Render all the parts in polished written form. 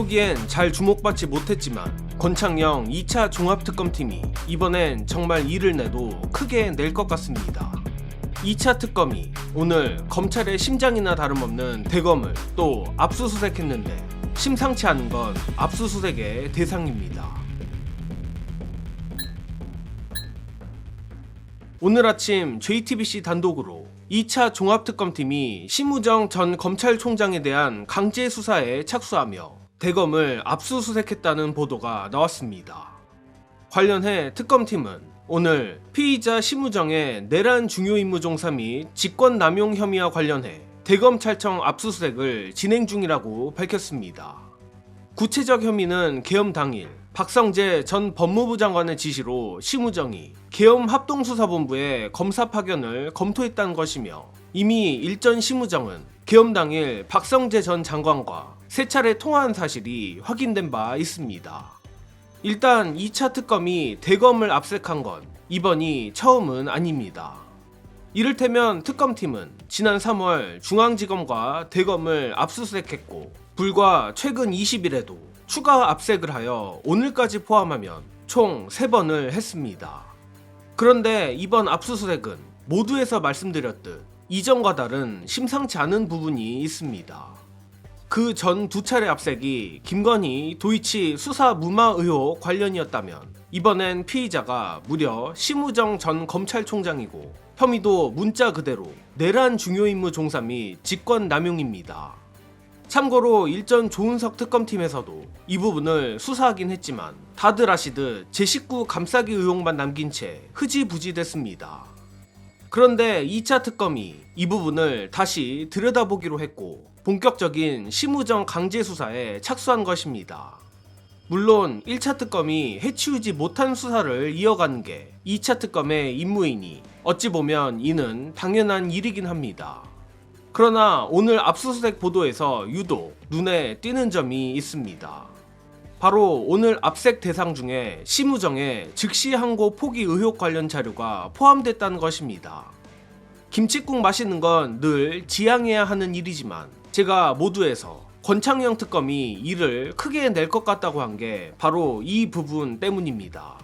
초기엔 잘 주목받지 못했지만 권창영 2차 종합특검팀이 이번엔 정말 일을 내도 크게 낼 것 같습니다. 2차 특검이 오늘 검찰의 심장이나 다름없는 대검을 또 압수수색했는데 심상치 않은 건 압수수색의 대상입니다. 오늘 아침 JTBC 단독으로 2차 종합특검팀이 심우정 전 검찰총장에 대한 강제 수사에 착수하며 대검을 압수수색했다는 보도가 나왔습니다. 관련해 특검팀은 오늘 피의자 심우정의 내란 중요임무 종사 및 직권남용 혐의와 관련해 대검찰청 압수수색을 진행 중이라고 밝혔습니다. 구체적 혐의는 계엄 당일 박성재 전 법무부 장관의 지시로 심우정이 계엄 합동수사본부의 검사 파견을 검토했다는 것이며 이미 일전 심우정은 계엄 당일 박성재 전 장관과 3차례 통화한 사실이 확인된 바 있습니다. 일단 2차 특검이 대검을 압색한 건 이번이 처음은 아닙니다. 이를테면 특검팀은 지난 3월 중앙지검과 대검을 압수수색했고 불과 최근 20일에도 추가 압색을 하여 오늘까지 포함하면 총 3번을 했습니다. 그런데 이번 압수수색은 모두에서 말씀드렸듯 이전과 다른 심상치 않은 부분이 있습니다. 그 전 2차례 압색이 김건희 도이치 수사 무마 의혹 관련이었다면 이번엔 피의자가 무려 심우정 전 검찰총장이고 혐의도 문자 그대로 내란 중요임무 종사 및 직권남용입니다. 참고로 일전 조은석 특검팀에서도 이 부분을 수사하긴 했지만 다들 아시듯 제 식구 감싸기 의혹만 남긴 채 흐지부지 됐습니다. 그런데 2차 특검이 이 부분을 다시 들여다보기로 했고 본격적인 심우정 강제 수사에 착수한 것입니다. 물론 1차 특검이 해치우지 못한 수사를 이어가는 게 2차 특검의 임무이니 어찌 보면 이는 당연한 일이긴 합니다. 그러나 오늘 압수수색 보도에서 유독 눈에 띄는 점이 있습니다. 바로 오늘 압색 대상 중에 심우정의 즉시 항고 포기 의혹 관련 자료가 포함됐다는 것입니다. 김칫국 마시는 건 늘 지양해야 하는 일이지만 제가 모두에서 권창영 특검이 이를 크게 낼 것 같다고 한 게 바로 이 부분 때문입니다.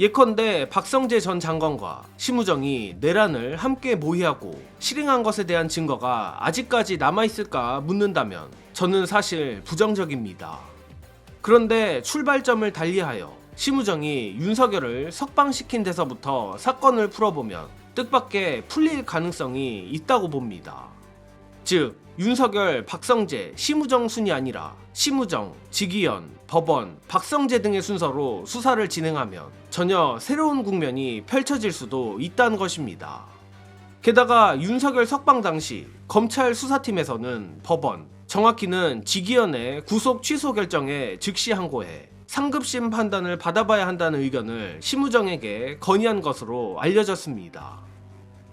예컨대 박성재 전 장관과 심우정이 내란을 함께 모의하고 실행한 것에 대한 증거가 아직까지 남아있을까 묻는다면 저는 사실 부정적입니다. 그런데 출발점을 달리하여 심우정이 윤석열을 석방시킨 데서부터 사건을 풀어보면 뜻밖의 풀릴 가능성이 있다고 봅니다. 즉 윤석열, 박성재, 심우정 순이 아니라 심우정, 지기현, 법원, 박성재 등의 순서로 수사를 진행하면 전혀 새로운 국면이 펼쳐질 수도 있다는 것입니다. 게다가 윤석열 석방 당시 검찰 수사팀에서는 법원, 정확히는 지기현의 구속 취소 결정에 즉시 항고해 상급심 판단을 받아봐야 한다는 의견을 심우정에게 건의한 것으로 알려졌습니다.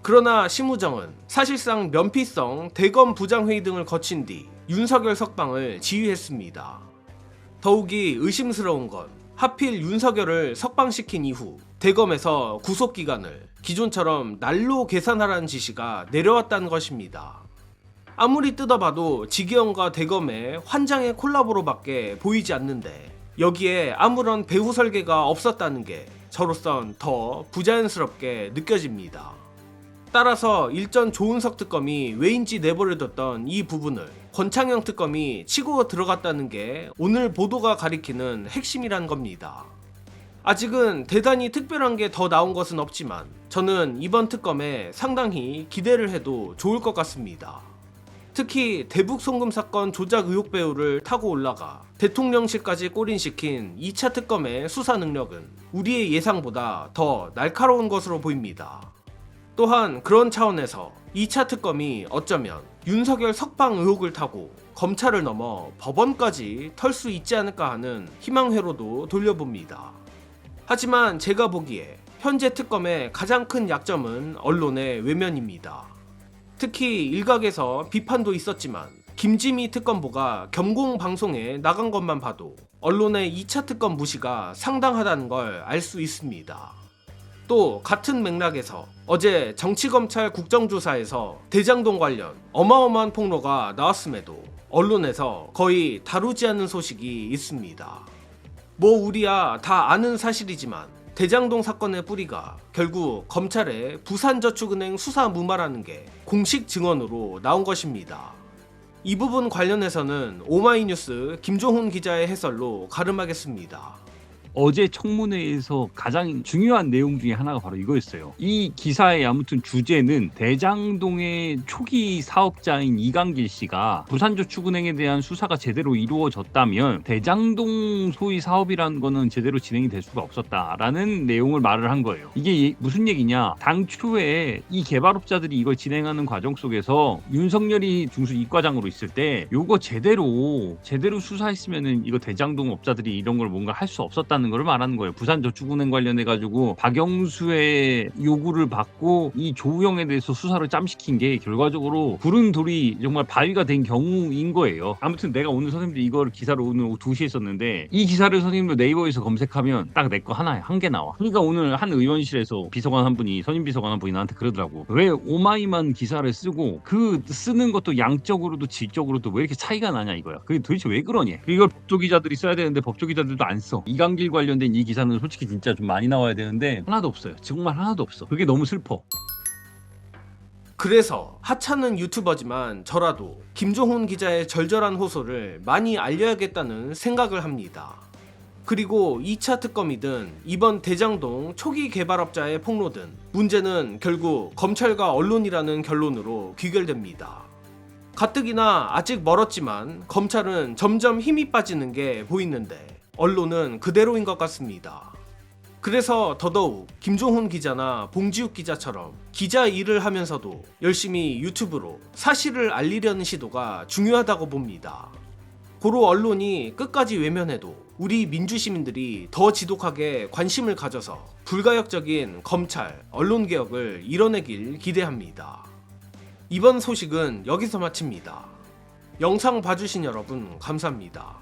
그러나 심우정은 사실상 면피성 대검 부장회의 등을 거친 뒤 윤석열 석방을 지휘했습니다. 더욱이 의심스러운 건 하필 윤석열을 석방시킨 이후 대검에서 구속기간을 기존처럼 날로 계산하라는 지시가 내려왔다는 것입니다. 아무리 뜯어봐도 지기현과 대검의 환장의 콜라보로밖에 보이지 않는데 여기에 아무런 배후 설계가 없었다는 게 저로선 더 부자연스럽게 느껴집니다. 따라서 일전 조은석 특검이 왜인지 내버려뒀던 이 부분을 권창영 특검이 치고 들어갔다는 게 오늘 보도가 가리키는 핵심이란 겁니다. 아직은 대단히 특별한 게 더 나온 것은 없지만 저는 이번 특검에 상당히 기대를 해도 좋을 것 같습니다. 특히 대북 송금 사건 조작 의혹 배후를 타고 올라가 대통령실까지 꼬린시킨 2차 특검의 수사 능력은 우리의 예상보다 더 날카로운 것으로 보입니다. 또한 그런 차원에서 2차 특검이 어쩌면 윤석열 석방 의혹을 타고 검찰을 넘어 법원까지 털 수 있지 않을까 하는 희망회로도 돌려봅니다. 하지만 제가 보기에 현재 특검의 가장 큰 약점은 언론의 외면입니다. 특히 일각에서 비판도 있었지만 김지미 특검보가 겸공 방송에 나간 것만 봐도 언론의 2차 특검 무시가 상당하다는 걸 알 수 있습니다. 또 같은 맥락에서 어제 정치검찰 국정조사에서 대장동 관련 어마어마한 폭로가 나왔음에도 언론에서 거의 다루지 않는 소식이 있습니다. 뭐 우리야 다 아는 사실이지만 대장동 사건의 뿌리가 결국 검찰의 부산저축은행 수사 무마라는 게 공식 증언으로 나온 것입니다. 이 부분 관련해서는 오마이뉴스 김종훈 기자의 해설로 가름하겠습니다. 어제 청문회에서 가장 중요한 내용 중에 하나가 바로 이거였어요. 이 기사의 아무튼 주제는 대장동의 초기 사업자인 이강길 씨가 부산저축은행에 대한 수사가 제대로 이루어졌다면 대장동 소위 사업이라는 거는 제대로 진행이 될 수가 없었다라는 내용을 말을 한 거예요. 이게 무슨 얘기냐? 당초에 이 개발업자들이 이걸 진행하는 과정 속에서 윤석열이 중수 이과장으로 있을 때 요거 제대로 수사했으면은 이거 대장동 업자들이 이런 걸 뭔가 할 수 없었다는 걸 말하는 거예요. 부산저축은행 관련해 가지고 박영수의 요구를 받고 이 조우영에 대해서 수사를 짬시킨 게 결과적으로 구른 돌이 정말 바위가 된 경우인 거예요. 아무튼 내가 오늘 선생님들 이걸 기사를 오늘 오후 2시에 썼는데 이 기사를 선생님들 네이버에서 검색하면 딱 내 거 하나에 한 개 나와. 그러니까 오늘 한 의원실에서 비서관 한 분이 선임 비서관 한 분이 나한테 그러더라고. 왜 오마이만 기사를 쓰고 그 쓰는 것도 양적으로도 질적으로도 왜 이렇게 차이가 나냐 이거야. 그게 도대체 왜 그러냐. 이걸 법조기자들이 써야 되는데 법조기자들도 안 써. 이강길 관련된 이 기사는 솔직히 진짜 좀 많이 나와야 되는데 하나도 없어요. 정말 하나도 없어. 그게 너무 슬퍼. 그래서 하찮은 유튜버지만 저라도 김종훈 기자의 절절한 호소를 많이 알려야겠다는 생각을 합니다. 그리고 2차 특검이든 이번 대장동 초기 개발업자의 폭로든 문제는 결국 검찰과 언론이라는 결론으로 귀결됩니다. 가뜩이나 아직 멀었지만 검찰은 점점 힘이 빠지는 게 보이는데 언론은 그대로인 것 같습니다. 그래서 더더욱 김종훈 기자나 봉지욱 기자처럼 기자 일을 하면서도 열심히 유튜브로 사실을 알리려는 시도가 중요하다고 봅니다. 고로 언론이 끝까지 외면해도 우리 민주시민들이 더 지독하게 관심을 가져서 불가역적인 검찰, 언론개혁을 이뤄내길 기대합니다. 이번 소식은 여기서 마칩니다. 영상 봐주신 여러분 감사합니다.